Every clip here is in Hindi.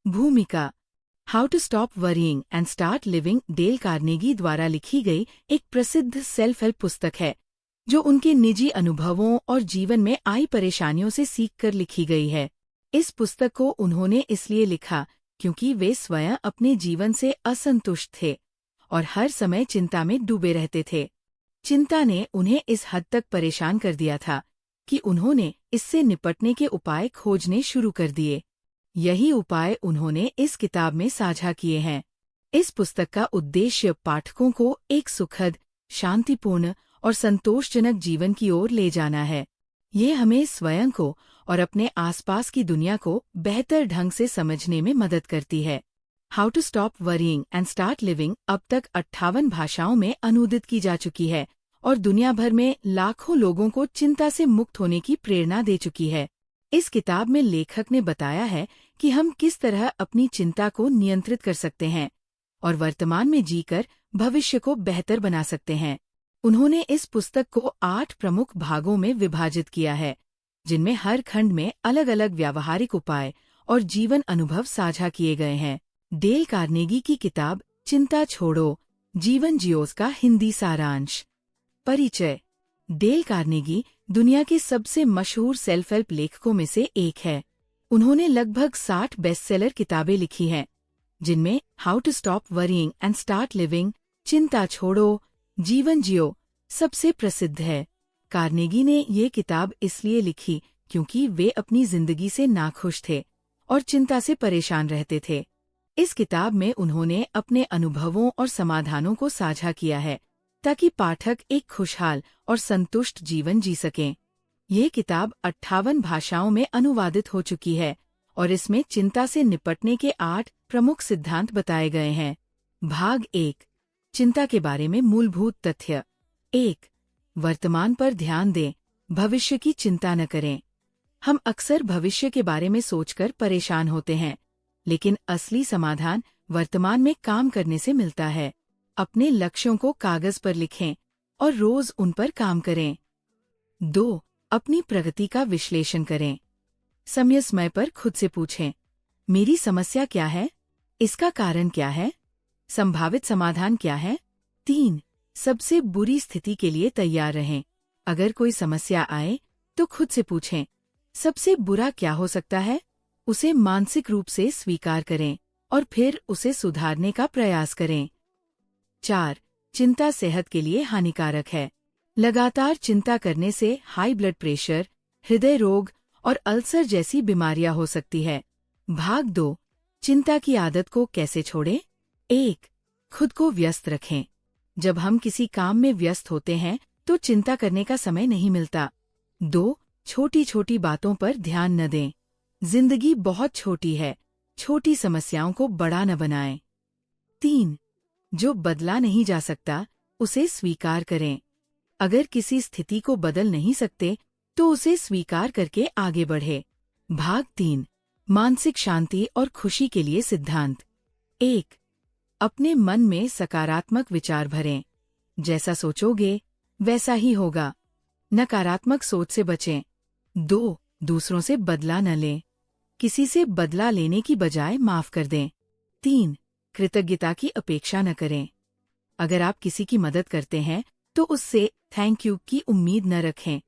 भूमिका how to stop worrying and start living Dale Carnegie द्वारा लिखी गई एक प्रसिद्ध सेल्फ हेल्प पुस्तक है, जो उनके निजी अनुभवों और जीवन में आई परेशानियों से सीखकर लिखी गई है। इस पुस्तक को उन्होंने इसलिए लिखा क्योंकि वे स्वयं अपने जीवन से असंतुष्ट थे और हर समय चिंता में डूबे रहते थे। चिंता ने उन्हें इस हद तक परेशान कर दिया था कि उन्होंने इससे निपटने के उपाय खोजने शुरू कर दिए। यही उपाय उन्होंने इस किताब में साझा किए हैं। इस पुस्तक का उद्देश्य पाठकों को एक सुखद, शांतिपूर्ण और संतोषजनक जीवन की ओर ले जाना है। ये हमें स्वयं को और अपने आसपास की दुनिया को बेहतर ढंग से समझने में मदद करती है। How to stop worrying and start living अब तक 58 भाषाओं में अनुदित की जा चुकी है और दुनिया भर में लाखों लोगों को चिंता से मुक्त होने की प्रेरणा दे चुकी है। इस किताब में लेखक ने बताया है कि हम किस तरह अपनी चिंता को नियंत्रित कर सकते हैं और वर्तमान में जीकर भविष्य को बेहतर बना सकते हैं। उन्होंने इस पुस्तक को 8 प्रमुख भागों में विभाजित किया है, जिनमें हर खंड में अलग अलग व्यावहारिक उपाय और जीवन अनुभव साझा किए गए हैं। डेल कार्नेगी की किताब चिंता छोड़ो, जीवन जियो का हिंदी सारांश। परिचय। डेल कार्नेगी दुनिया के सबसे मशहूर सेल्फ हेल्प लेखकों में से एक है। उन्होंने लगभग 60 बेस्टसेलर किताबें लिखी हैं, जिनमें how to stop worrying and start living, चिंता छोड़ो, जीवन जियो सबसे प्रसिद्ध है। कार्नेगी ने ये किताब इसलिए लिखी क्योंकि वे अपनी जिंदगी से नाखुश थे और चिंता से परेशान रहते थे। इस किताब में उन्होंने अपने अनुभवों और समाधानों को साझा किया है ताकि पाठक एक खुशहाल और संतुष्ट जीवन जी सकें। ये किताब 58 भाषाओं में अनुवादित हो चुकी है और इसमें चिंता से निपटने के 8 प्रमुख सिद्धांत बताए गए हैं। भाग 1। चिंता के बारे में मूलभूत तथ्य। 1। वर्तमान पर ध्यान दें, भविष्य की चिंता न करें। हम अक्सर भविष्य के बारे में सोचकर परेशान होते हैं, लेकिन असली समाधान वर्तमान में काम करने से मिलता है। अपने लक्ष्यों को कागज पर लिखें और रोज उन पर काम करें। 2. अपनी प्रगति का विश्लेषण करें। समय पर खुद से पूछें, मेरी समस्या क्या है? इसका कारण क्या है? संभावित समाधान क्या है? 3. सबसे बुरी स्थिति के लिए तैयार रहें। अगर कोई समस्या आए तो खुद से पूछें, सबसे बुरा क्या हो सकता है? उसे मानसिक रूप से स्वीकार करें और फिर उसे सुधारने का प्रयास करें। 4. चिंता सेहत के लिए हानिकारक है। लगातार चिंता करने से हाई ब्लड प्रेशर, हृदय रोग और अल्सर जैसी बीमारियां हो सकती है। भाग 2। चिंता की आदत को कैसे छोड़ें? 1. खुद को व्यस्त रखें। जब हम किसी काम में व्यस्त होते हैं तो चिंता करने का समय नहीं मिलता। 2. छोटी छोटी बातों पर ध्यान न दें। जिंदगी बहुत छोटी है, छोटी समस्याओं को बड़ा न बनाएं। 3. जो बदला नहीं जा सकता उसे स्वीकार करें। अगर किसी स्थिति को बदल नहीं सकते तो उसे स्वीकार करके आगे बढ़े। भाग 3। मानसिक शांति और खुशी के लिए सिद्धांत। 1. अपने मन में सकारात्मक विचार भरें। जैसा सोचोगे वैसा ही होगा। नकारात्मक सोच से बचें। 2. दूसरों से बदला न लें। किसी से बदला लेने की बजाय माफ कर दें। 3. कृतज्ञता की अपेक्षा न करें। अगर आप किसी की मदद करते हैं तो उससे थैंक यू की उम्मीद न रखें।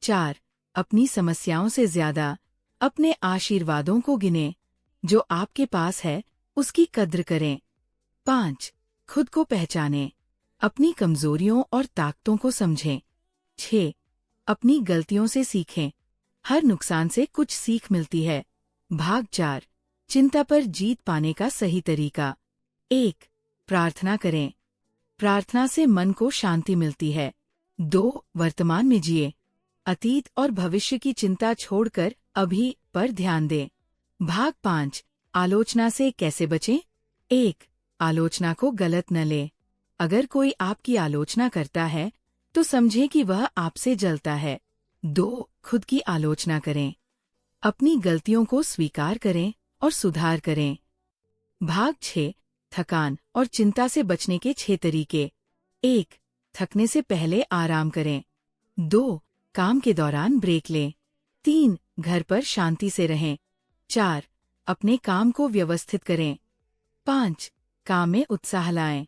4. अपनी समस्याओं से ज्यादा अपने आशीर्वादों को गिनें। जो आपके पास है उसकी कद्र करें। 5. खुद को पहचानें। अपनी कमजोरियों और ताकतों को समझें। 6. अपनी गलतियों से सीखें। हर नुकसान से कुछ सीख मिलती है। भाग 4। चिंता पर जीत पाने का सही तरीका। 1. प्रार्थना करें। प्रार्थना से मन को शांति मिलती है। 2. वर्तमान में जिए। अतीत और भविष्य की चिंता छोड़कर अभी पर ध्यान दें। भाग 5। आलोचना से कैसे बचें? 1. आलोचना को गलत न लें। अगर कोई आपकी आलोचना करता है तो समझें कि वह आपसे जलता है। 2. खुद की आलोचना करें। अपनी गलतियों को स्वीकार करें और सुधार करें। भाग 6। थकान और चिंता से बचने के 6 तरीके। 1. थकने से पहले आराम करें। 2. काम के दौरान ब्रेक लें। 3. घर पर शांति से रहें। 4. अपने काम को व्यवस्थित करें। 5. काम में उत्साह लाएं।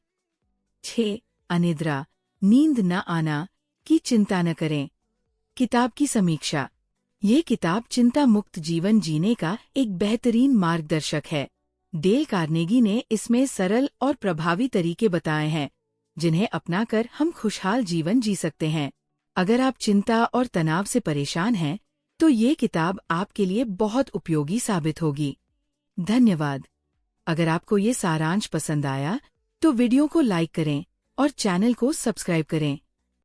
6. अनिद्रा, नींद न आना की चिंता न करें। किताब की समीक्षा। ये किताब चिंता मुक्त जीवन जीने का एक बेहतरीन मार्गदर्शक है। डेल कार्नेगी ने इसमें सरल और प्रभावी तरीके बताए हैं, जिन्हें अपनाकर हम खुशहाल जीवन जी सकते हैं। अगर आप चिंता और तनाव से परेशान हैं, तो ये किताब आपके लिए बहुत उपयोगी साबित होगी। धन्यवाद। अगर आपको ये सारांश पसंद आया, तो वीडियो को लाइक करें और चैनल को सब्सक्राइब करें।